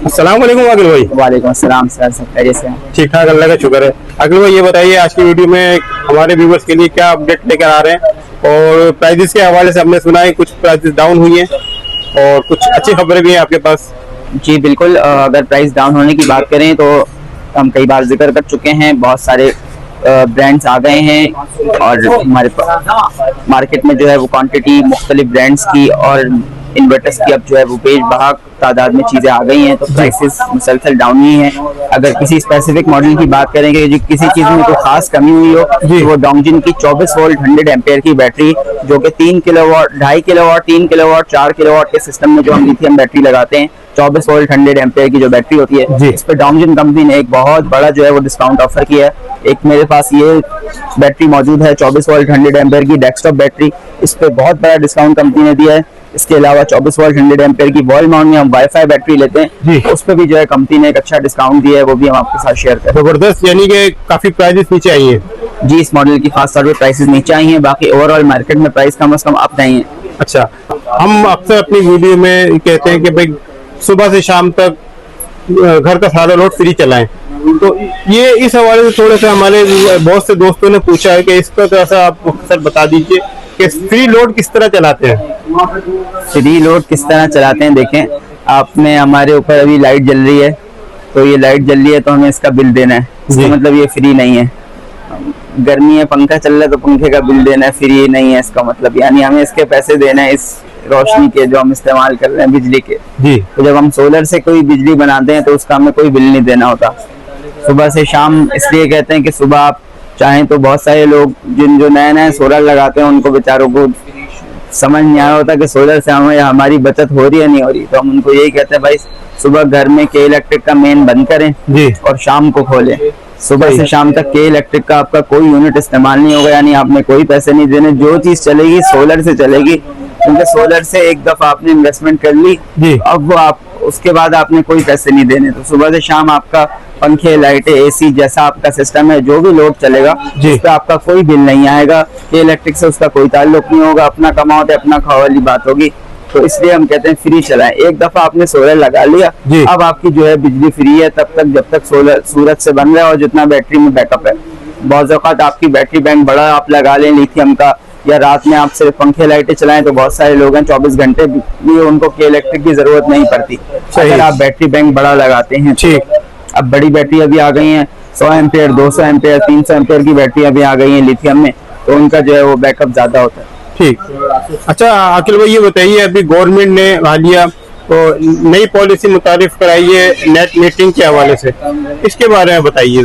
अस्सलाम वालेकुम अखिल भाई। वालेकुम अस्सलाम सर, सब खैरियत से हैं? ठीक ठाक, अल्लाह का शुक्र है। अखिल भाई ये बताइए, आज की वीडियो में हमारे व्यूवर्स के लिए क्या अपडेट लेकर आ रहे हैं? और प्राइजेस के हवाले से हमने सुना है कुछ प्राइजेस डाउन हुई हैं और कुछ अच्छी खबरें भी हैं आपके पास। जी बिल्कुल, अगर प्राइस डाउन होने की बात करें तो हम कई बार जिक्र कर चुके हैं, बहुत सारे ब्रांड्स आ गए हैं और हमारे मार्केट में जो है वो क्वांटिटी मुख्तलिफ ब्रांड्स की और इन्वर्टर्स की अब जो है वो बेशबहा तादाद में चीज़ें आ गई हैं, तो प्राइसेस मुसलसल डाउन ही हैं। अगर किसी स्पेसिफिक मॉडल की बात करेंगे जो किसी चीज़ में कोई खास कमी हुई हो तो वो डोंगजिन की 24 वोल्ट 100 एम्पेयर की बैटरी, जो कि 3 किलोवाट, 2.5 किलोवाट, 3 किलोवाट, 4 किलोवाट के सिस्टम में जो हम लिथियम बैटरी लगाते हैं, 24 वोल्ट 100 एम्पेयर की जो बैटरी होती है, इस पर डोंगजिन कंपनी ने एक बहुत बड़ा जो है वो डिस्काउंट ऑफर किया है। एक मेरे पास ये बैटरी मौजूद है 24 वोल्ट 100 एम्पेयर की डेस्कटॉप बैटरी, इस पे बहुत बड़ा डिस्काउंट कंपनी ने दिया है। इसके अलावा 24 वोल्ट 100 एम्पेयर की वॉल माउंट में हम वाईफाई बैटरी लेते हैं, उस पे भी जो है कंपनी ने एक अच्छा डिस्काउंट दिया है, वो भी हम आपके साथ शेयर करें। जबरदस्त, यानी कि काफी प्राइजेस नीचे आई है। जी, इस मॉडल की खास तौर पे प्राइसेस नीचे आई हैं, बाकी ओवरऑल मार्केट में प्राइस कम से कम अप नहीं है। अच्छा, हम अक्सर अपनी वीडियो में कहते हैं कि भाई सुबह से शाम तक घर का सारा लोड फ्री चलाएं, तो ये इस हवाले से थोड़ा सा हमारे बहुत से दोस्तों ने पूछा है कि इसका थोड़ा सा आप अक्सर बता दीजिए कि फ्री लोड किस तरह चलाते हैं। फ्री लोड किस तरह चलाते हैं, देखें आपने हमारे ऊपर अभी लाइट जल रही है, तो ये लाइट जल रही है तो हमें इसका बिल देना है, इसका मतलब ये फ्री नहीं है। गर्मी है, पंखा चल रहा है तो पंखे का बिल देना है, फ्री नहीं है इसका मतलब, यानी हमें इसके पैसे देना है इस रोशनी के जो हम इस्तेमाल कर रहे हैं बिजली के। तो जब हम सोलर से कोई बिजली बनाते हैं तो उसका हमें कोई बिल नहीं देना होता। सुबह से शाम इसलिए कहते हैं कि सुबह आप चाहें तो बहुत सारे लोग जो नए नए सोलर लगाते हैं उनको बेचारों को समझ नहीं आया होता कि सोलर से हमें हमारी बचत हो रही है नहीं हो रही, तो हम उनको यही कहते हैं भाई सुबह घर में के इलेक्ट्रिक का मेन बंद करें और शाम को खोलें। सुबह से शाम तक के इलेक्ट्रिक का आपका कोई यूनिट इस्तेमाल नहीं होगा, यानी आपने कोई पैसे नहीं देने, जो चीज चलेगी सोलर से चलेगी, क्योंकि सोलर से एक दफा आपने इन्वेस्टमेंट कर ली, अब वो आप उसके बाद आपने कोई पैसे नहीं देने। तो सुबह से शाम आपका पंखे, लाइटें, एसी जैसा आपका सिस्टम है, जो भी लोड चलेगा उस पर आपका कोई बिल नहीं आएगा, कि इलेक्ट्रिक से उसका कोई ताल्लुक नहीं होगा, अपना कमाओ तो अपना खाओ वाली बात होगी। तो इसलिए हम कहते हैं फ्री चलाएं। एक दफा आपने सोलर लगा लिया, अब आपकी जो है बिजली फ्री है तब तक जब तक सोलर सूरज से बन रहा है और जितना बैटरी में बैकअप है। बहुत औक़ात आपकी बैटरी बैंक बड़ा आप लगा लें लिथियम का, या रात में आप सिर्फ पंखे लाइटें चलाएं, तो बहुत सारे लोग हैं 24 घंटे भी उनको के इलेक्ट्रिक की जरूरत नहीं पड़ती अगर आप बैटरी बैंक बड़ा लगाते हैं। अब बड़ी बैटरी अभी आ गई हैं 100 एम्पेयर, 200 एम्पेयर, 300 एम्पेयर की बैटरी अभी आ गई है लिथियम में, तो उनका जो है वो बैकअप ज्यादा होता है। ठीक। अच्छा अखिल भाई ये बताइए, अभी गवर्नमेंट ने हालिया तो नई पॉलिसी मुतारिफ कराई है नेट मीटरिंग के हवाले से, इसके बारे में बताइए।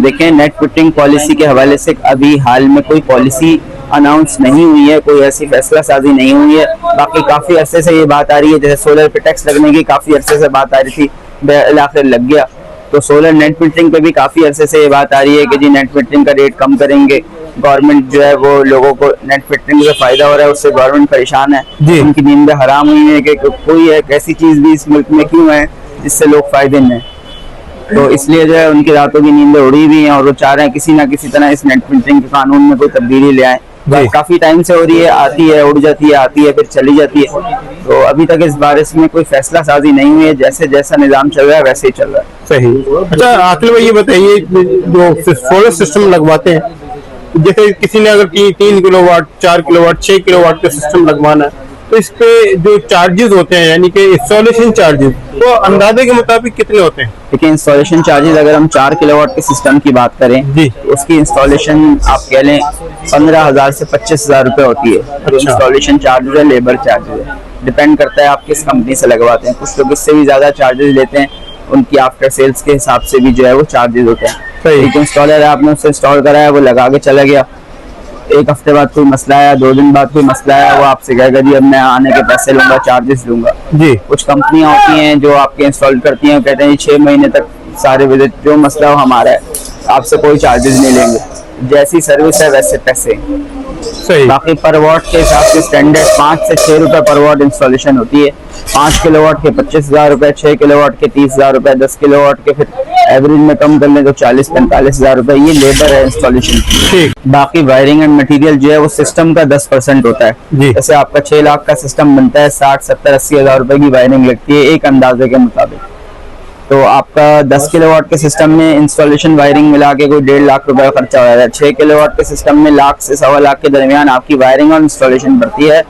देखें, नेट मीटरिंग पॉलिसी के हवाले से अभी हाल में कोई पॉलिसी अनाउंस नहीं हुई है, कोई ऐसी फैसला साजी नहीं हुई है। बाकी काफी अरसे से ये बात आ रही है, जैसे सोलर पे टैक्स लगने की काफी अरसे से बात आ रही थी, आखिर लग गया। तो सोलर नेट मीटरिंग पे भी काफी अरसे से ये बात आ रही है कि जी नेट मीटरिंग का रेट कम करेंगे। गवर्नमेंट जो है वो लोगों को नेट मीटरिंग से फायदा हो रहा है, उससे गवर्नमेंट परेशान है, उनकी नींदें हराम हुई है कि कोई एक ऐसी चीज भी इस मुल्क में क्यों है जिससे लोग फायदे में, तो इसलिए जो है उनकी रातों की नींदें उड़ी हुई हैं और वो चाह रहे हैं किसी ना किसी तरह इस नेट मीटरिंग के कानून में कोई तब्दीली ले आए। काफी टाइम से हो रही है, आती है उड़ जाती है, आती है फिर चली जाती है, तो अभी तक इस बारे में कोई फैसला साजी नहीं हुई है। जैसे जैसा निजाम चल रहा है वैसे ही चल रहा है। सही। अच्छा आखिर में ये बताइए, जो सोलर सिस्टम लगवाते हैं, जैसे किसी ने अगर 3 किलोवाट, 4 किलोवाट, 6 किलोवाट का सिस्टम लगवाना है, तो इस पे जो चार्जेस होते हैं यानी कि इंस्टॉलेशन चार्जेस, तो अंदाजे के मुताबिक कितने होते हैं? देखिए, इंस्टॉलेशन चार्जेस अगर हम 4 किलोवाट के सिस्टम की बात करें तो उसकी इंस्टॉलेशन आप कह लें 15,000 से 25,000 रुपए होती है। अच्छा। इंस्टॉलेशन चार्जेस है, लेबर चार्जेस है, डिपेंड करता है आप किस कंपनी से लगवाते हैं। कुछ लोग इससे भी ज्यादा चार्जेस लेते हैं, उनकी आफ्टर सेल्स के हिसाब से भी जो है वो चार्जेस होते हैं। एक इंस्टॉलर है, आपने उससे इंस्टॉल कराया, वो लगा के चला गया, एक हफ्ते बाद कोई मसला आया, 2 दिन बाद कोई मसला आया, वो आपसे कहेगा जी अब मैं आने के पैसे लूंगा, चार्जेस लूंगा। कुछ कंपनियां होती हैं जो आपके इंस्टॉल करती हैं, कहते हैं 6 महीने तक सारे विजिट, जो मसला हो हमारा है, आपसे कोई चार्जेस नहीं लेंगे, जैसी सर्विस है वैसे पैसे। सही। बाकी पर वॉट के हिसाब से स्टैंडर्ड 5 से 6 रुपए पर वॉट इंस्टॉलेशन होती है। 5 किलोवाट के 25,000 रुपए, 6 किलोवाट के 30,000 रुपए, 10 किलोवाट के फिर एवरेज में कम कर लें तो 40-45,000 रुपए, ये लेबर है इंस्टॉलेशन की। बाकी वायरिंग एंड मटेरियल जो है वो सिस्टम का 10% होता है। जैसे आपका 6 लाख का सिस्टम बनता है, 60-70-80 हजार रुपए की वायरिंग लगती है एक अंदाजे के मुताबिक। तो आपका 10 किलोवाट के सिस्टम में इंस्टॉलेशन वायरिंग मिला के कोई 1.5 लाख रुपए का खर्चा हो जाएगा। 6 किलोवाट के सिस्टम में लाख से 1.25 लाख के दरमियान आपकी वायरिंग और इंस्टॉलेशन पड़ती है।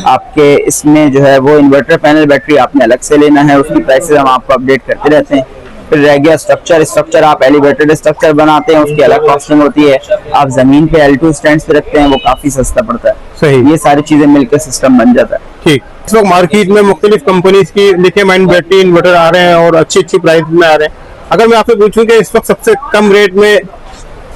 आपके इसमें जो है वो इन्वर्टर पैनल बैटरी आपने अलग से लेना है, उसकी प्राइसेस हम आपको अपडेट करते रहते हैं। फिर रह गया स्ट्रक्चर आप एलिवेटेड स्ट्रक्चर बनाते हैं, उसकी अलग कॉस्टिंग होती है। आप जमीन पे L2 स्टैंड्स पे रखते हैं, वो काफी सस्ता पड़ता है। सही। ये सारी चीजें मिलकर सिस्टम बन जाता है। ठीक। इस वक्त मार्केट में मुख्तलिफ कंपनीज की लिथियम आयन बैटरी इन्वर्टर आ रहे हैं और अच्छी प्राइस में आ रहे हैं। अगर मैं आपसे पूछूं कि इस वक्त सबसे कम रेट में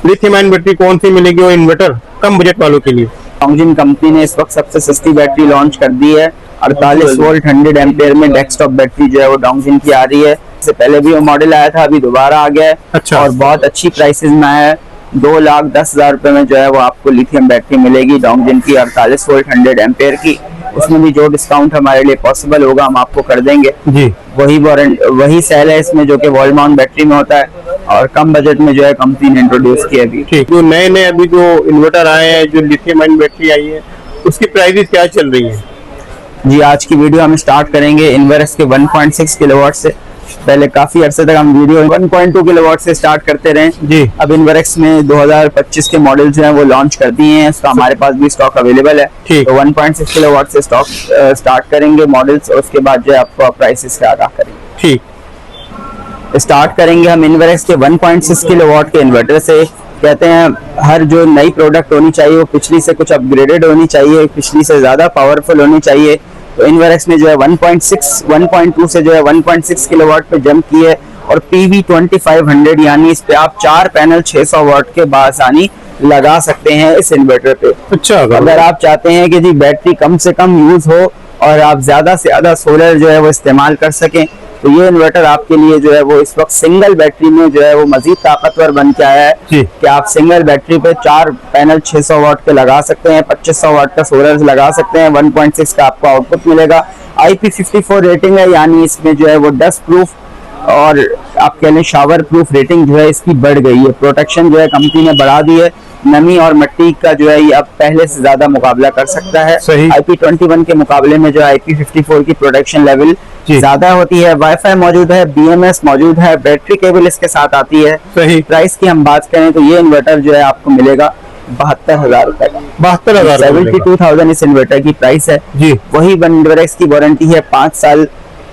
लिथियम आयन बैटरी कौन सी मिलेगी और इन्वर्टर कम बजट वालों के लिए? डोंगजिन कंपनी ने इस वक्त सबसे सस्ती बैटरी लॉन्च कर दी है। 48 वोल्ट 100 एम्पेयर में डेस्कटॉप बैटरी जो है वो डोंगजिन की आ रही है। इससे पहले भी वो मॉडल आया था, अभी दोबारा आ गया है। अच्छा। और बहुत अच्छी प्राइसेस में आया है। 2,10,000 रुपए में जो है वो आपको लिथियम बैटरी मिलेगी डोंगजिन की 48 वोल्ट 100 एम्पेयर की। उसमें भी जो डिस्काउंट हमारे लिए पॉसिबल होगा हम आपको कर देंगे जी। वही सेल है इसमें जो कि वॉल माउंट बैटरी में होता है और कम बजट में जो है कंपनी ने इंट्रोड्यूस किया अभी। ठीक। जो नए अभी जो इन्वर्टर आए हैं, जो लिथियम आयन बैटरी आई है, उसकी प्राइसेस क्या चल रही है? जी, आज की वीडियो हम स्टार्ट करेंगे इन्वर्स के 1.6 किलोवाट से। पहले काफी अरसे तक हम वीडियो 1.2 किलोवाट से स्टार्ट करते रहे जी। अब इन्वर्स में 2025 के मॉडल्स हैं वो लॉन्च कर दिए हैं, उसका हमारे पास भी स्टॉक अवेलेबल है। तो 1.6 किलोवाट से स्टॉक स्टार्ट करेंगे मॉडल्स और उसके बाद जो है आपको प्राइसेस का आगाह करेंगे। ठीक। स्टार्ट करेंगे हम इन्वर्स के 1.6 किलोवाट के इन्वर्टर से। कहते हैं हर जो नई प्रोडक्ट होनी चाहिए वो पिछली से कुछ अपग्रेडेड होनी चाहिए, पिछली से ज्यादा पावरफुल होनी चाहिए। तो इन्वर्स ने जो है 1.2 से जो है 1.6 किलोवाट पे जंप की है और PV 2500 यानी इस पे आप 4 पैनल 600 वाट के बासानी लगा सकते हैं इस इन्वर्टर पे। अच्छा। अगर आप चाहते हैं कि जी बैटरी कम से कम यूज हो और आप ज्यादा से ज्यादा सोलर जो है वो इस्तेमाल कर सकें तो ये इन्वर्टर आपके लिए जो है वो इस वक्त सिंगल बैटरी में जो है वो मजीद ताकतवर बन के आया है कि आप सिंगल बैटरी पे 4 पैनल 600 वाट के लगा सकते हैं, 2500 वाट का सोलर लगा सकते हैं। 1.6 का आपको आउटपुट मिलेगा। IP54 रेटिंग है यानी इसमें जो है वो डस्ट प्रूफ और आप कह लें शावर प्रूफ रेटिंग जो है इसकी बढ़ गई है। प्रोटेक्शन जो है कंपनी ने बढ़ा दी है, नमी और मिट्टी का जो है ये अब पहले से ज्यादा मुकाबला कर सकता है। IP21 के मुकाबले में जो IP54 की प्रोटेक्शन लेवल ज्यादा होती है। वाईफाई मौजूद है, BMS मौजूद है, बैटरी केबल इसके साथ आती है। सही। प्राइस की हम बात करें तो ये इन्वर्टर जो है आपको मिलेगा 72,000 रुपए का। 72,000 72,000 इस इन्वर्टर की प्राइस है जी। वही इन्वर्टर की वारंटी है 5 साल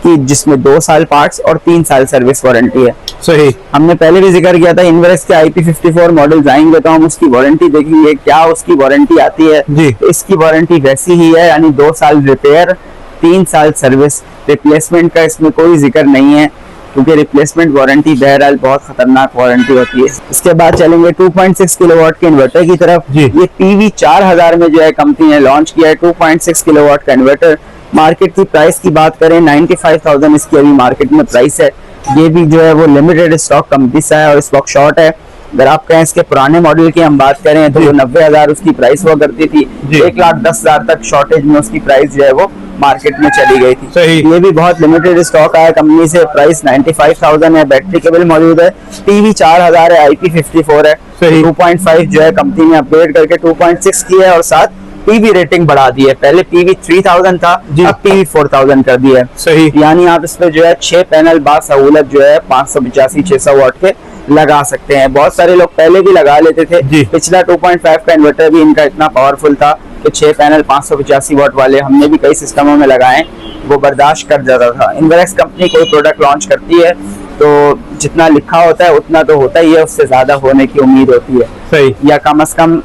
की, जिसमें 2 साल पार्ट्स और 3 साल सर्विस वारंटी है। सही। हमने पहले भी जिक्र किया था इन्वर्स के IP54 मॉडल आएंगे तो हम उसकी वारंटी देखेंगे क्या उसकी वारंटी आती है जी। इसकी वारंटी वैसी ही है यानी 2 साल रिपेयर 3 साल सर्विस। रिप्लेसमेंट का इसमें कोई जिक्र नहीं है क्योंकि रिप्लेसमेंट वारंटी बहरहाल बहुत खतरनाक वारंटी होती है। इसके बाद चलेंगे 2.6 किलोवाट के इन्वर्टर की तरफ। ये PV 4000 में जो है कंपनी ने लॉन्च किया है 2.6 किलोवाट का इन्वर्टर। मार्केट की प्राइस की बात करें 95,000 इसकी अभी मार्केट में प्राइस है। ये भी जो है वो लिमिटेड स्टॉक कंपनी से है और स्टॉक शॉर्ट है। अगर आप कहें इसके पुराने मॉडल की हम बात करें तो 90,000 उसकी प्राइस हुआ करती थी। 1,10,000 तक शॉर्टेज में उसकी प्राइस जो है वो मार्केट में चली गई थी। सही। ये भी बहुत लिमिटेड स्टॉक आया कंपनी से। प्राइस 95,000 है। बैटरी केबल मौजूद है। PV 4000 है। IP54 है। 2.5 जो है कंपनी ने अपग्रेड करके 2.6 किया है और साथ PV रेटिंग बढ़ा दी है। पहले PV 3000 था, अब PV 4000 कर दिया है। सही। यानी आप इस पे जो है 6 पैनल बासहूलत जो है 585-600 वाट के लगा सकते हैं। बहुत सारे लोग पहले भी लगा लेते थे। पिछला 2.5 का इन्वर्टर भी इनका इतना पावरफुल था कि 6 पैनल 585 वाट वाले हमने भी कई सिस्टमों में लगाए, वो बर्दाश्त कर जाता था। इन्वर्स कंपनी कोई प्रोडक्ट लॉन्च करती है तो जितना लिखा होता है उतना तो होता ही है, उससे ज्यादा होने की उम्मीद होती है। सही। या कम से कम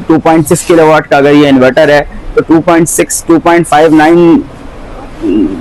2.6 किलोवाट का अगर ये इन्वर्टर है तो 2.59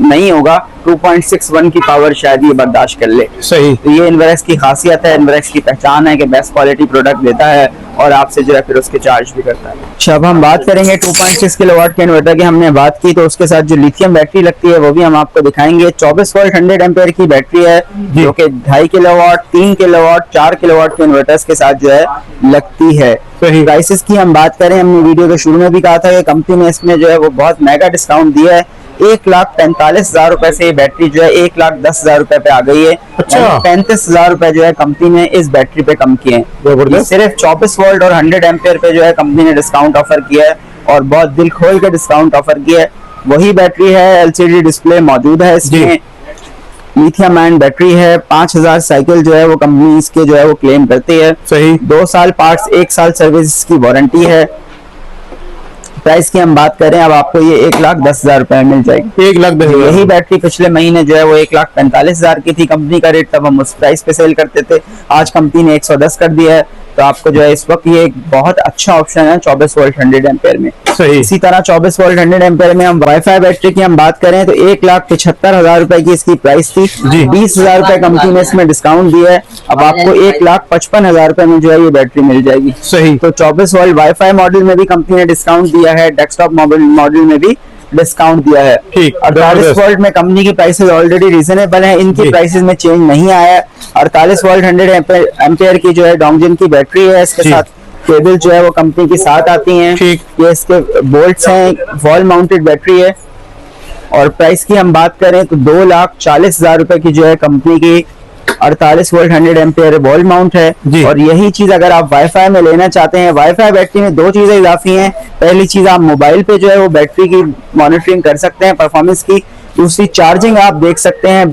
नहीं होगा, 2.61 की पावर शायद ये बर्दाश्त कर ले। सही। तो ये इन्वर्स की खासियत है, इन्वर्स की पहचान है कि बेस्ट क्वालिटी प्रोडक्ट देता है और आपसे जो है फिर उसके चार्ज भी करता है। अच्छा, अब हम बात करेंगे 2.6 किलोवाट के इन्वर्टर की। हमने बात की तो उसके साथ जो लिथियम बैटरी लगती है वो भी हम आपको दिखाएंगे। 24 वोल्ट 100 एम्पेयर की बैटरी है जो कि 2.5 किलोवाट 3 किलोवाट 4 किलोवाट के इन्वर्टर्स के साथ जो है लगती है। प्राइसेस की हम बात करें, हमने वीडियो के शुरू में भी कहा था कि कंपनी ने इसमें जो है वो बहुत मेगा डिस्काउंट दिया है। 1,45,000 रुपए से बैटरी जो है 1,10,000 रुपए पे आ गई है। अच्छा। 35,000 रुपए जो है कंपनी ने इस बैटरी पे कम किए हैं। सिर्फ 24 वोल्ट और 100 एम्पेयर पे जो है कंपनी ने डिस्काउंट ऑफर किया है और बहुत दिल खोल के डिस्काउंट ऑफर किया है। वही बैटरी है, LCD डिस्प्ले मौजूद है इसमें लिथियम आयन बैटरी है, 5000 साइकिल जो है वो कंपनी इसके जो है वो क्लेम करती है। सही। 2 साल पार्ट्स, 1 साल सर्विस की वारंटी है। प्राइस की हम बात करें, अब आपको ये 1,10,000 रुपए में मिल जाएगी। 1,10,000। यही बैटरी पिछले महीने जो है वो 1,45,000 की थी कंपनी का रेट, तब हम उस प्राइस पे सेल करते थे। आज कंपनी ने 110 कर दिया है, तो आपको जो है इस वक्त ये एक बहुत अच्छा ऑप्शन है 24 वोल्ट 100 एम्पेयर में। सही। इसी तरह 24 वोल्ट 100 एम्पेयर में हम वाईफाई बैटरी की हम बात करें तो 1,75,000 रुपए की इसकी प्राइस थी। 20,000 रुपए कंपनी ने इसमें डिस्काउंट दिया है, अब आपको 1,55,000 रुपए में जो है ये बैटरी मिल जाएगी। सही। तो 24 वोल्ट वाईफाई मॉडल में भी कंपनी ने डिस्काउंट दिया है, डेस्कटॉप मॉडल में भी डिस्काउंट दिया है। ठीक। 48 वोल्ट में कंपनी की प्राइसेस ऑलरेडी रीजनेबल है, इनकी प्राइसेस में चेंज नहीं आया है। 48 वोल्ट 100 एम्पेयर की जो है डोंगजिन की बैटरी है, इसके साथ केबल जो है वो कंपनी की साथ आती हैं। ये इसके बोल्ट्स हैं, वॉल माउंटेड बैटरी है। और प्राइस की हम बात करें तो 2,40,000 रुपए की जो है कंपनी की 48 वोल्ट 100 एम्पेयर वॉल माउंट है। और यही चीज अगर आप वाईफाई में लेना चाहते हैं, वाईफाई बैटरी में 2 चीजें इजाफी हैं। पहली चीज, आप मोबाइल पे जो है वो बैटरी की मॉनिटरिंग कर सकते हैं परफॉर्मेंस की। दूसरी, चार्जिंग आप देख सकते हैं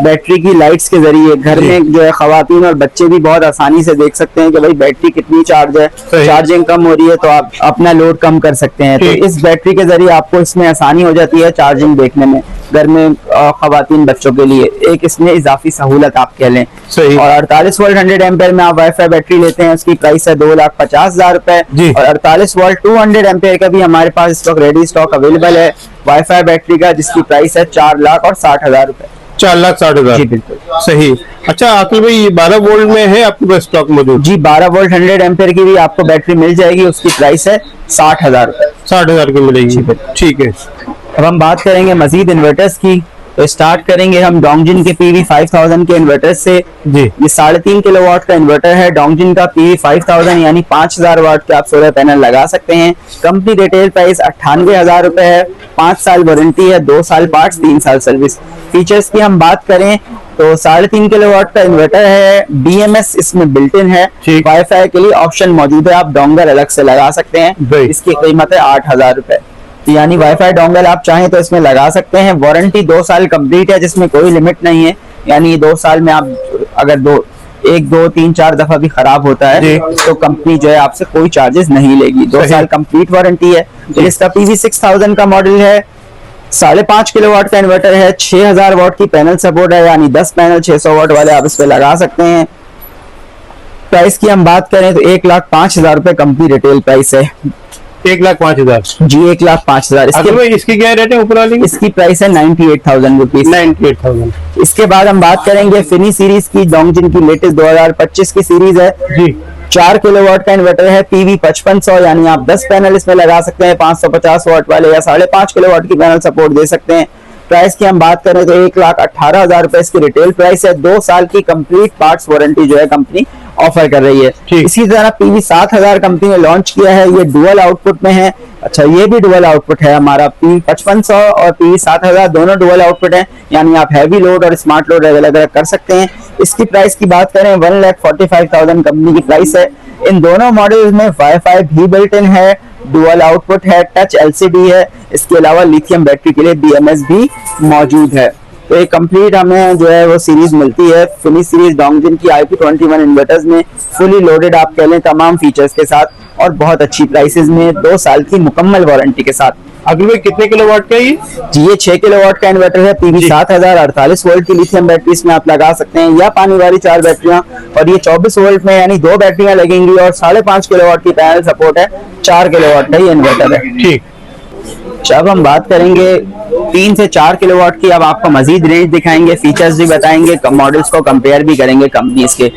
बैटरी की लाइट्स के जरिए। घर में जो है खवातीन और बच्चे भी बहुत आसानी से देख सकते हैं कि भाई बैटरी कितनी चार्ज है, चार्जिंग कम हो रही है तो आप अपना लोड कम कर सकते हैं। तो इस बैटरी के जरिए आपको इसमें आसानी हो जाती है चार्जिंग देखने में, घर में खवातीन बच्चों के लिए एक इसमें इजाफी सहूलत आप कह लें। और 48 वोल्ट 100 एम्पेयर में आप वाईफाई बैटरी लेते हैं, उसकी प्राइस है 2,50,000 रुपए। और 48 वोल्ट 200 एम्पेयर का भी हमारे पास इस वक्त रेडी स्टॉक अवेलेबल है वाईफाई बैटरी का, जिसकी प्राइस है 4,60,000 रुपए। 4,60,000। जी बिल्कुल सही। अच्छा आकिल भाई, ये 12 वोल्ट में है आपके पास स्टॉक मौजूद? जी, 12 वोल्ट 100 एम्पेयर की भी आपको बैटरी मिल जाएगी, उसकी प्राइस है 60,000 रुपए। 60,000 की मिलेगी। ठीक है। अब हम बात करेंगे मजीद इन्वर्टर्स की, तो स्टार्ट करेंगे हम डोंगजिन के PV 5000 के इन्वर्टर से। जी। ये 3.5 किलोवाट का इन्वर्टर है डोंगजिन का PV 5000, यानी 5000 वाट के आप सोलर पैनल लगा सकते हैं। कंपनी रिटेल प्राइस 98,000 रुपए है, 5 साल वारंटी है, 2 साल पार्ट्स, 3 साल सर्विस। फीचर्स की हम बात करें तो 3.5 किलोवाट का इन्वर्टर है, BMS इसमें बिल्ट इन है, वाईफाई के लिए ऑप्शन मौजूद है, आप डोंगल अलग से लगा सकते हैं। इसकी कीमत है 8,000 रुपए, यानी वाईफाई डोंगल आप चाहें तो इसमें लगा सकते हैं। वारंटी 2 साल कंप्लीट है, जिसमें कोई लिमिट नहीं है, यानी 2 साल में आप अगर 1, 2, 3, 4 दफा भी खराब होता है तो कंपनी जो है आपसे कोई चार्जेस नहीं लेगी। 2 साल कंप्लीट वारंटी है। इसका PV 6000 का मॉडल है, 5.5 किलोवाट का इन्वर्टर है, 6000 वाट की पैनल सपोर्ट है, यानी 10 पैनल 600 वाट वाले आप इस पे लगा सकते हैं। प्राइस की हम बात करें तो 1,05,000 रुपए कंपनी रिटेल प्राइस है। 1,05,000। जी, 1,05,000। इसकी क्या रेट है ऊपर वाली? इसकी प्राइस है 98,000 रुपीज। 98,000। इसके बाद हम बात करेंगे फिनी सीरीज की, डोंगजिन की लेटेस्ट 2025 की सीरीज है जी। 4 किलोवाट का इन्वर्टर है, PV 5500, यानी आप 10 पैनल इसमें लगा सकते हैं, 550 वाट वाले या 5.5 किलोवाट की पैनल सपोर्ट दे सकते हैं। प्राइस की हम बात करें तो 1,18,000 रुपए इसकी रिटेल प्राइस है। 2 साल की कंप्लीट पार्ट्स वारंटी जो है कंपनी ऑफर कर रही है। इसी तरह PV 7000 कंपनी ने लॉन्च किया है, ये डुअल आउटपुट में है। अच्छा, ये भी डुअल आउटपुट है हमारा, PV 5500 और PV 7000 दोनों डुअल आउटपुट है, यानी आप हैवी लोड और स्मार्ट लोड अलग अलग कर सकते हैं। इसकी प्राइस की बात करें 1,45,000 कंपनी की प्राइस है। इन दोनों मॉडल्स में वाईफाई भी बिल्ट इन है, डुअल आउटपुट है, टच LCD है, इसके अलावा लिथियम बैटरी के लिए BMS भी मौजूद है। तो एक कंप्लीट हमें जो है वो सीरीज मिलती है, फिनिश सीरीज डोंगजिन की IP21 इन्वर्टर्स में, फुली लोडेड आप कह लें तमाम फीचर्स के साथ, और बहुत अच्छी प्राइसेस में 2 साल की मुकम्मल वारंटी के साथ। अगले कितने किलोवाट का ये? जी, ये 6 किलोवाट का इन्वर्टर है, PV 7000, 48 वोल्ट की लिथियम बैटरी इसमें आप लगा सकते हैं, या पानी वाली 4 बैटरियां, और ये 24 वोल्ट में यानी 2 बैटरियां लगेंगी, और 5.5 किलोवाट की पैनल सपोर्ट है, 4 किलोवाट का ये इन्वर्टर है। ठीक। जब हम बात करेंगे 3 से 4 किलोवाट की, अब आपको मजीद रेंज दिखाएंगे, फीचर्स भी बताएंगे, मॉडल्स को कंपेयर भी करेंगे कंपनीज के।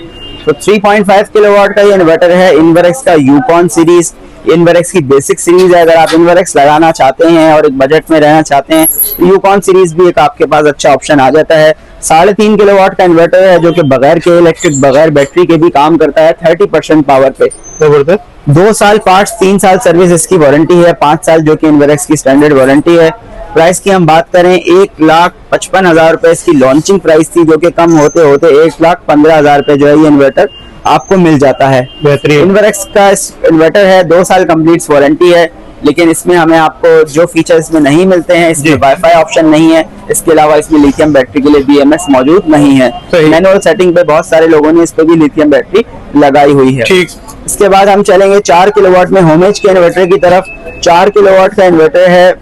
तो 3.5 किलोवाट का ये इन्वर्टर है, इन्वर्क्स का यूकॉन सीरीज, इन्वर्क्स की बेसिक सीरीज है। अगर आप इन्वर्क्स लगाना चाहते हैं और एक बजट में रहना चाहते हैं, यूकॉन सीरीज भी एक आपके पास अच्छा ऑप्शन आ जाता है। 3.5 किलोवाट का इन्वर्टर है, जो कि बगैर के इलेक्ट्रिक, बगैर बैटरी के भी काम करता है, 30% पावर पे। जबरदस्त। 2 साल पार्ट्स, 3 साल सर्विस इसकी वारंटी है, 5 साल जो कि इन्वर्क्स की स्टैंडर्ड वारंटी है। प्राइस की हम बात करें 1,55,000 रुपए इसकी लॉन्चिंग प्राइस थी, जो कि कम होते होते 1,15,000 रुपए जो है ये इन्वर्टर आपको मिल जाता है। बेहतरीन। इन्वर्क्स का इन्वर्टर है, 2 साल कंप्लीट वारंटी है, लेकिन इसमें हमें आपको जो फीचर इसमें नहीं मिलते हैं, इसमें वाईफाई ऑप्शन नहीं है, इसके अलावा इसमें लिथियम बैटरी के लिए BMS मौजूद नहीं है। मैनुअल सेटिंग पे बहुत सारे लोगों ने इस पे भी लिथियम बैटरी लगाई हुई है। ठीक। इसके बाद हम चलेंगे 4 किलोवाट में होमेज के इन्वर्टर की तरफ। 4 किलोवाट का इन्वर्टर है,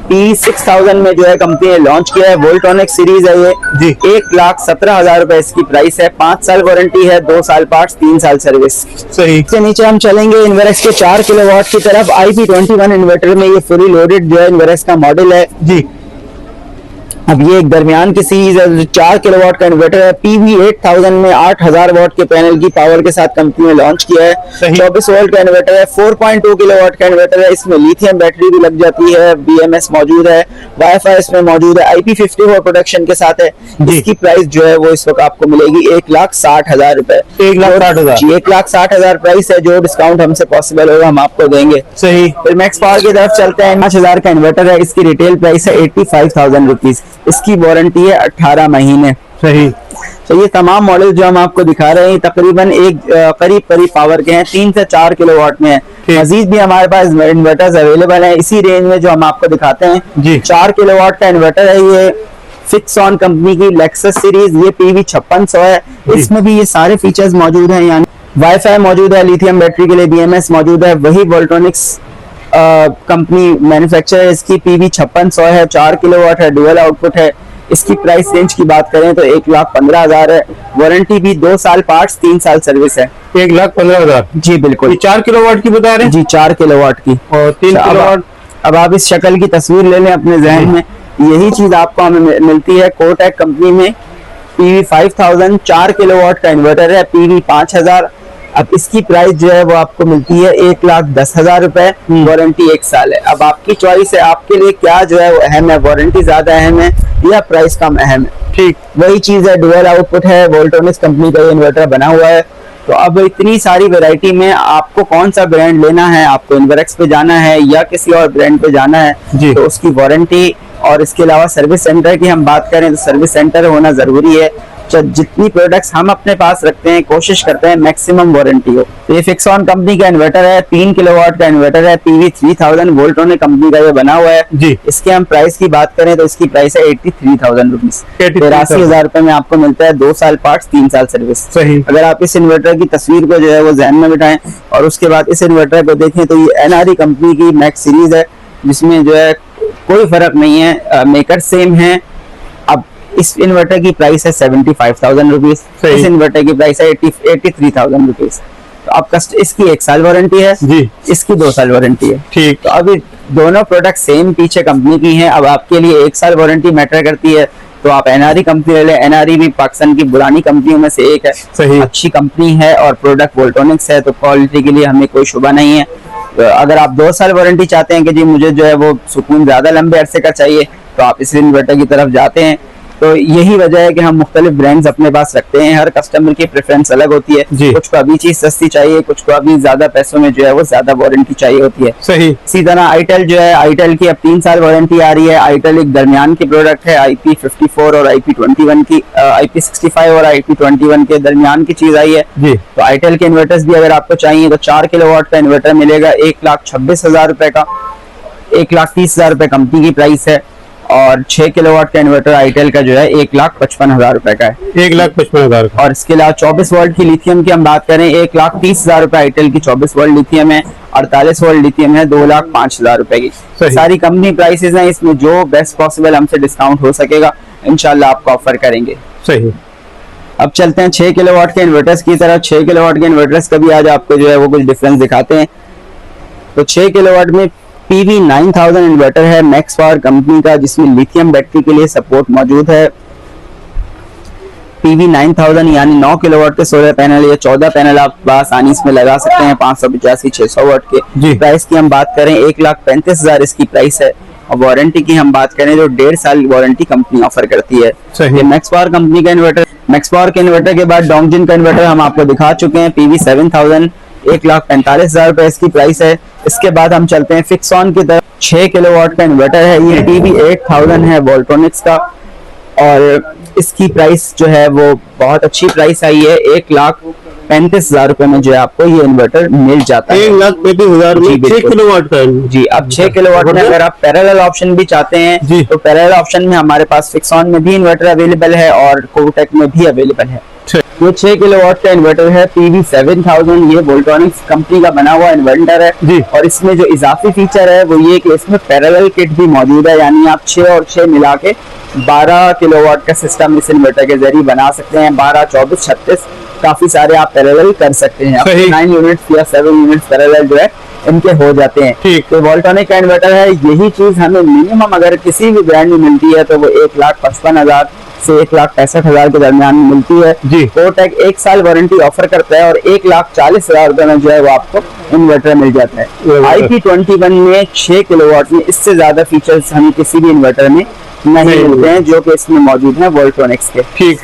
P6000 में जो है कंपनी ने लॉन्च किया है, वोल्टोनिक सीरीज है ये जी। 1,17,000 रुपए इसकी प्राइस है। 5 साल वारंटी है, 2 साल पार्ट्स, 3 साल सर्विस। सही। इसके नीचे हम चलेंगे इन्वेरेक्स के 4 किलोवाट की तरफ। IP21 इन्वर्टर में ये फुली लोडेड जो है इन्वेरेक्स का मॉडल है जी। अब ये एक दरमियान की सीरीज है, 4 किलोवाट का इन्वर्टर है। PV8000 में 8000 वाट के पैनल की पावर के साथ कंपनी ने लॉन्च किया है। 24 वोल्ट का इन्वर्टर है, 4.2 किलोवाट का इन्वर्टर है। इसमें लिथियम बैटरी भी लग जाती है, BMS मौजूद है, वाईफाई इसमें मौजूद है, IP54 प्रोटेक्शन के साथ है। इसकी प्राइस जो है वो इस वक्त आपको मिलेगी 1,60,000 रुपए। 1,60,000 जी, 1,60,000 प्राइस है। जो डिस्काउंट हमसे पॉसिबल होगा हम आपको देंगे। सही। फिर मैक्स पावर की तरफ चलते हैं। 5,000 का इन्वर्टर है, इसकी रिटेल प्राइस है 85,000 रुपीज। इसकी वारंटी है 18 महीने। सही। तो ये तमाम मॉडल जो हम आपको दिखा रहे हैं तकरीबन करीब पावर के हैं, 3 से 4 किलोवाट में है। मजीद भी हमारे पास इन्वर्टर्स अवेलेबल हैं इसी रेंज में जो हम आपको दिखाते हैं जी। 4 किलोवाट का इन्वर्टर है ये, फिक्सॉन कंपनी की लेक्सस सीरीज, ये PV5600 है। इसमें भी ये सारे फीचर्स मौजूद हैं, यानी वाईफाई मौजूद है, लिथियम बैटरी के लिए BMS मौजूद है। वही वोल्टोनिक्स कंपनी मैन्युफैक्चर है, इसकी PV5600 है, 4 किलोवाट है, डुअल आउटपुट है। इसकी प्राइस रेंज की बात करें तो 1,15,000 है। वारंटी भी 2 साल पार्ट्स, 3 साल सर्विस है। 1,15,000 जी बिल्कुल। 4 किलोवाट की बता रहे हैं जी, 4 किलोवाट की और 3 किलोवाट। अब आप इस शक्ल की तस्वीर ले लें अपने जहन में, यही चीज आपको हमें मिलती है कोटक कंपनी में। PV5000 4 किलोवाट का इन्वर्टर है, PV5000। अब इसकी प्राइस जो है वो आपको मिलती है 1,10,000 रुपए। वारंटी 1 साल है। अब आपकी चॉइस है, आपके लिए क्या जो है वो अहम है, वारंटी ज्यादा अहम है या प्राइस कम अहम है। ठीक। वही चीज है, डुअल आउटपुट है, वोल्टोनिक्स कंपनी का ये इन्वर्टर बना हुआ है। तो अब इतनी सारी वैरायटी में आपको कौन सा ब्रांड लेना है, आपको इन्वेरेक्स पे जाना है या किसी और ब्रांड पे जाना है, तो उसकी वारंटी और इसके अलावा सर्विस सेंटर की हम बात करें तो सर्विस सेंटर होना जरूरी है। जितनी प्रोडक्ट्स हम अपने पास रखते हैं कोशिश करते हैं मैक्सिमम वारंटी हो। तो ये फिक्सॉन कंपनी का इन्वर्टर है, 3 किलोवाट का इन्वर्टर है, PV3000 वोल्टोनिक कंपनी का ये बना हुआ है जी। इसके हम प्राइस की बात करें तो इसकी प्राइस है 83,000 रुपीज। 83,000 रुपए में आपको मिलता है 2 साल पार्ट्स, 3 साल सर्विस। सही। अगर आप इस इन्वर्टर की तस्वीर को जो है वो ध्यान में बिठाएं और उसके बाद इस इन्वर्टर को देखें तो ये NRE कंपनी की मैक्स सीरीज है, जिसमें जो है कोई फर्क नहीं है, मेकर सेम है। अब इस इन्वर्टर की प्राइस है 75,000 रुपीज, इस इन्वर्टर की प्राइस है 83,000 रुपीज। तो अब इसकी 1 साल वारंटी है जी, इसकी 2 साल वारंटी है। ठीक। तो अभी दोनों प्रोडक्ट सेम पीछे कंपनी की हैं। अब आपके लिए 1 साल वारंटी मैटर करती है तो आप NRE कंपनी ले लें। NRE भी पाकिस्तान की पुरानी कंपनियों में से एक है, सही। अच्छी कंपनी है और प्रोडक्ट वोल्टोनिक्स है, तो क्वालिटी के लिए हमें कोई शुबा नहीं है। तो अगर आप 2 साल वारंटी चाहते हैं कि जी मुझे जो है वो सुकून ज्यादा लंबे अरसे का चाहिए तो आप इस इन्वर्टर की तरफ जाते हैं। तो यही वजह है कि हम मुख्तलिफ ब्रांड्स अपने पास रखते हैं। हर कस्टमर की प्रेफरेंस अलग होती है, कुछ को अभी चीज सस्ती चाहिए, कुछ को अभी ज्यादा पैसों में जो है वो ज्यादा वारंटी चाहिए होती है, सही। इसी तरह आईटेल जो है, आईटेल की अब 3 साल वारंटी आ रही है। आईटेल एक दरमियान की प्रोडक्ट है, IP54 और IP21 की, IP65 और IP21 के दरमियान की चीज आई है जी। तो आईटेल के इन्वर्टर्स भी अगर आपको चाहिए तो 4 किलोवाट का इन्वर्टर मिलेगा 1,26,000 रुपए का, 1,30,000 रुपए कंपनी की प्राइस है। और 6 किलोवाट का इन्वर्टर आईटेल का जो है 1,55,000 रुपए का है, 1,55,000। और इसके अलावा 24 वोल्ट की लिथियम की हम बात करें 1,30,000 रुपए आईटेल की 24 वोल्ट लिथियम है, 48 वोल्ट लिथियम है 2,05,000 रुपए की। सारी कंपनी प्राइसेस हैं, इसमें जो बेस्ट पॉसिबल हमसे डिस्काउंट हो सकेगा इंशाल्लाह आपको ऑफर करेंगे, सही। अब चलते हैं 6 किलोवाट के इन्वर्टर्स की तरफ। 6 किलोवाट के इन्वर्टर्स का भी आज आपको जो है वो कुछ डिफरेंस दिखाते हैं। तो 6 किलोवाट में PV9000 इन्वर्टर है मैक्स पावर कंपनी का, जिसमें लिथियम बैटरी के लिए सपोर्ट मौजूद है। PV9000 यानी 9 किलोवाट के सोलर पैनल या 14 पैनल आप आसानी इसमें लगा सकते हैं, 585-600 वाट के। प्राइस की हम बात करें 1,35,000 इसकी प्राइस है। और वारंटी की हम बात करें तो 1.5 साल वारंटी कंपनी ऑफर करती है। ये मैक्स पावर कंपनी का इन्वर्टर। मैक्स पावर के इन्वर्टर के बाद डोंगजिन का इन्वर्टर हम आपको दिखा चुके हैं, PV7000 1,45,000 रुपए इसकी प्राइस है। इसके बाद हम चलते हैं फिक्सॉन की तरफ। 6 किलोवाट का इन्वर्टर है, ये PV8000 है वोल्टोनिक्स का, और इसकी प्राइस जो है वो बहुत अच्छी प्राइस आई है, 35,000 रुपए में जो है आपको ये इन्वर्टर मिल जाता है। 1,35,000 में 6 किलोवाट का है। जी, अब 6 किलोवाट में अगर आप पैरेलल ऑप्शन भी चाहते हैं तो पैरेलल ऑप्शन में हमारे पास फिक्सॉन में भी इन्वर्टर अवेलेबल है और कोटेक में भी अवेलेबल है। ये 6 किलोवाट का इन्वर्टर है PV7000, ये वोल्ट्रॉनिक्स कंपनी का बना हुआ इन्वर्टर है और इसमें जो इजाफी फीचर है वो ये कि इसमें पैरेलल किट भी मौजूद है, यानी आप 6 और 6 मिला के 12 किलोवाट का सिस्टम इस इन्वर्टर के जरिए बना सकते हैं। 12, 24, 36 काफी सारे आप पैरेलल कर सकते हैं। 9 यूनिट्स या 7 यूनिट्स पैरेलल जो है इनके हो जाते हैं। तो वोल्ट्रॉनिक का इन्वर्टर है, यही चीज हमें मिनिमम अगर किसी भी ब्रांड में मिलती है तो वो 1,55,000 से 1,65,000 के दरमियान में मिलती है। कोटेक 1 साल वारंटी ऑफर करता है और 1,40,000 रुपए में जो है वो आपको इन्वर्टर मिल जाता है। IP21 में 6 किलोवाट में इससे ज्यादा फीचर्स हमें किसी भी इन्वर्टर में नहीं मिलते हैं जो कि इसमें मौजूद है वोल्ट्रॉनिक्स के। ठीक,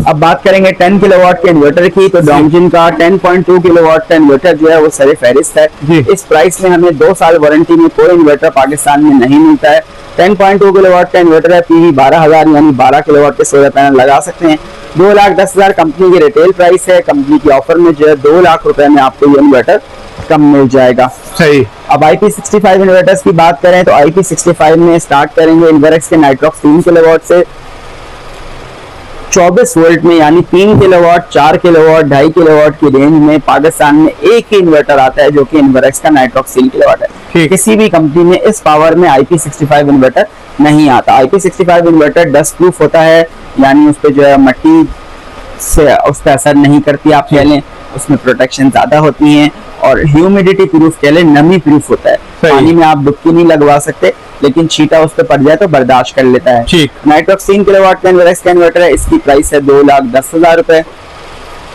अब बात करेंगे 10 किलोवाट के इन्वर्टर की, तो डोंगजिन का 10.2 किलोवाट का इन्वर्टर जो है वो सर फहरिस्त है। इस प्राइस में हमें 2 साल वारंटी में कोई इन्वर्टर पाकिस्तान में नहीं मिलता है। 10.2 किलोवाट का इन्वर्टर है, PV12000 यानी 12 किलोवाट के सोलर पैनल लगा सकते हैं। 2,10,000 कंपनी की रिटेल प्राइस है, कंपनी की ऑफर में जो है 2 लाख रुपए में आपको ये इन्वर्टर कम मिल जाएगा। सही। अब IP65 इन्वर्टर्स की बात करें तो IP65 में स्टार्ट करेंगे इन्वर्क्स के नाइट्रॉक्स 3 किलोवाट से 24 वोल्ट में, यानी 3 किलोवाट, 4 किलोवाट, 2.5 किलोवाट की रेंज में पाकिस्तान में एक ही इन्वर्टर आता है जो कि इन्वर्क्स का नाइट्रॉक्स 3 किलोवाट है। किसी भी कंपनी में इस पावर में IP65 इन्वर्टर नहीं आता। IP65 इन्वर्टर डस्ट प्रूफ होता है, यानी उस पर जो है मट्टी से उस पर असर नहीं करती, आप कह लें उसमें प्रोटेक्शन ज्यादा होती है, और ह्यूमिडिटी प्रूफ कह लें, नमी प्रूफ होता है। पानी में आप डुबकी नहीं लगवा सकते, लेकिन छींटा उस पर पड़ जाए तो बर्दाश्त कर लेता है। नाइट्रॉक्स 3 किलोवाट का इन्वर्टर है, इसकी प्राइस है 2,10,000 रुपए।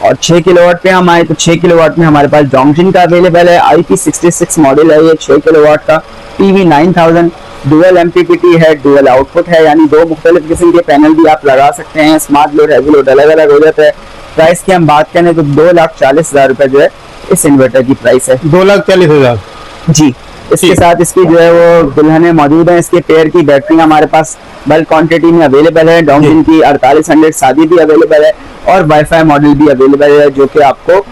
और 6 किलोवाट पे हम आए तो 6 किलोवाट में हमारे पास डोंगजिन का अवेलेबल है। IP66 मॉडल है ये, 6 किलोवाट का, PV9000, डुअल MPPT है, डुअल आउटपुट है, यानी 2 मुख्तलिफ किस्म के पैनल भी आप लगा सकते हैं। स्मार्ट लोड, हैवी लोड अलग अलग हो जाता है। प्राइस की हम बात करें तो 2,40,000 रुपए जो है इस इन्वर्टर की प्राइस है। 2,40,000 जी। इसके साथ इसकी जो है वो दुल्हने मौजूद है। इसके पेयर की बैटरी हमारे पास बल्क क्वांटिटी में अवेलेबल है। डोंगजिन की 4800 सादी भी अवेलेबल है और वाईफाई मॉडल भी अवेलेबल है जो कि आपको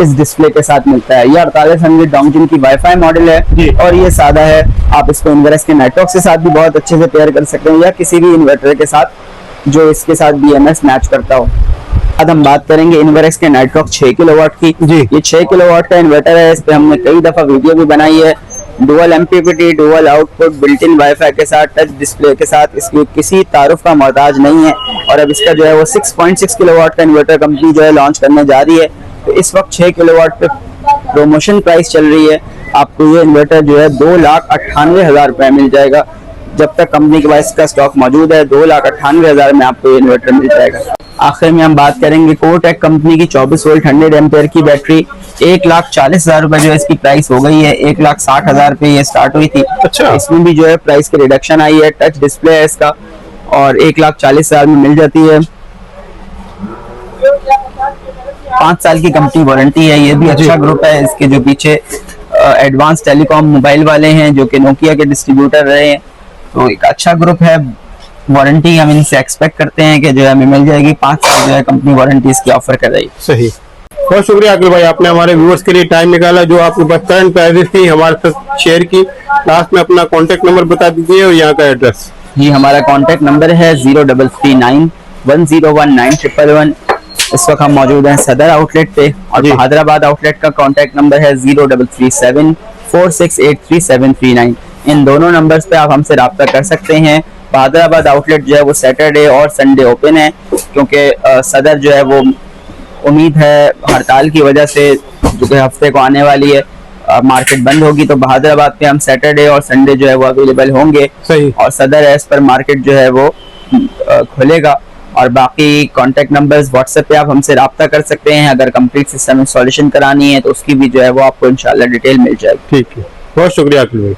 इस डिस्प्ले के साथ मिलता है। ये 4800 डोंगजिन की वाईफाई मॉडल है और ये सादा है। आप इसको इन्वर्क्स के नाइट्रॉक्स के साथ भी बहुत अच्छे से पेयर कर सकते हैं या किसी भी इन्वर्टर के साथ जो इसके साथ BMS मैच करता हो। अब हम बात करेंगे इन्वर्क्स के नाइट्रॉक्स 6 किलोवाट की। ये 6 किलोवाट का इन्वर्टर है। इस पे हमने कई दफा वीडियो भी बनाई है। Dual MPPT, dual output, built in wifi के साथ, टच डिस्प्ले के साथ, इसकी किसी तारुफ का मोहताज नहीं है। और अब इसका जो है वो 6.6 किलोवाट का इन्वर्टर कंपनी जो है लॉन्च करने जा रही है। तो इस वक्त 6 किलोवाट पे प्रोमोशन प्राइस चल रही है। आपको ये इन्वर्टर जो है 2,98,000 रुपए मिल जाएगा। जब तक कंपनी के पास इसका स्टॉक मौजूद है 2,98,000 में आपको ये इन्वर्टर मिल जाएगा। आखिर में हम बात करेंगे कोटेक कंपनी की 24 वोल्ट 100 एम्पेयर की बैटरी। 1,40,000 रुपए जो है इसकी प्राइस हो गई है। 1,60,000 रुपए ये स्टार्ट हुई थी। अच्छा। इसमें भी जो है प्राइस की रिडक्शन आई है। टच डिस्प्ले है इसका और 1,40,000 में मिल जाती है। 5 साल की कंपनी वारंटी है। ये भी अच्छा ग्रुप है। इसके जो पीछे एडवांस टेलीकॉम मोबाइल वाले हैं जो कि नोकिया के डिस्ट्रीब्यूटर रहे हैं, तो एक अच्छा ग्रुप है। वारंटी हम इनसे एक्सपेक्ट करते हैं कि जो है हमें मिल जाएगी। 5 साल जो है कंपनी वारंटी इसकी ऑफर कर रही है। सही, बहुत शुक्रिया अकील भाई, आपने हमारे व्यूअर्स के लिए टाइम निकाला। जो आपके पास करंट प्राइसेस थी हमारे साथ शेयर की। लास्ट में अपना कॉन्टेक्ट नंबर बता दीजिए और यहाँ का एड्रेस। जी, हमारा कॉन्टेक्ट नंबर है 0339 101911। इस वक्त हम मौजूद हैं सदर आउटलेट पे और हैदराबाद आउटलेट का कॉन्टेक्ट नंबर है 0337 4683739। इन दोनों नंबर्स पे आप हमसे रब्ता कर सकते हैं। हैदराबाद आउटलेट जो है वो सैटरडे और संडे ओपन है, क्योंकि सदर जो है वो उम्मीद है हड़ताल की वजह से जो कि हफ्ते को आने वाली है मार्केट बंद होगी, तो हैदराबाद पे हम सैटरडे और संडे जो है वो अवेलेबल होंगे। सही। और सदर एस पर मार्केट जो है वो खुलेगा। और बाकी कांटेक्ट नंबर्स व्हाट्सएप पे आप हमसे रब्ता कर सकते हैं। अगर कंप्लीट सिस्टम इंस्टॉलेशन करानी है तो उसकी भी जो है वो आपको इंशाल्लाह डिटेल मिल जाएगी। ठीक है, बहुत शुक्रिया अकील भाई।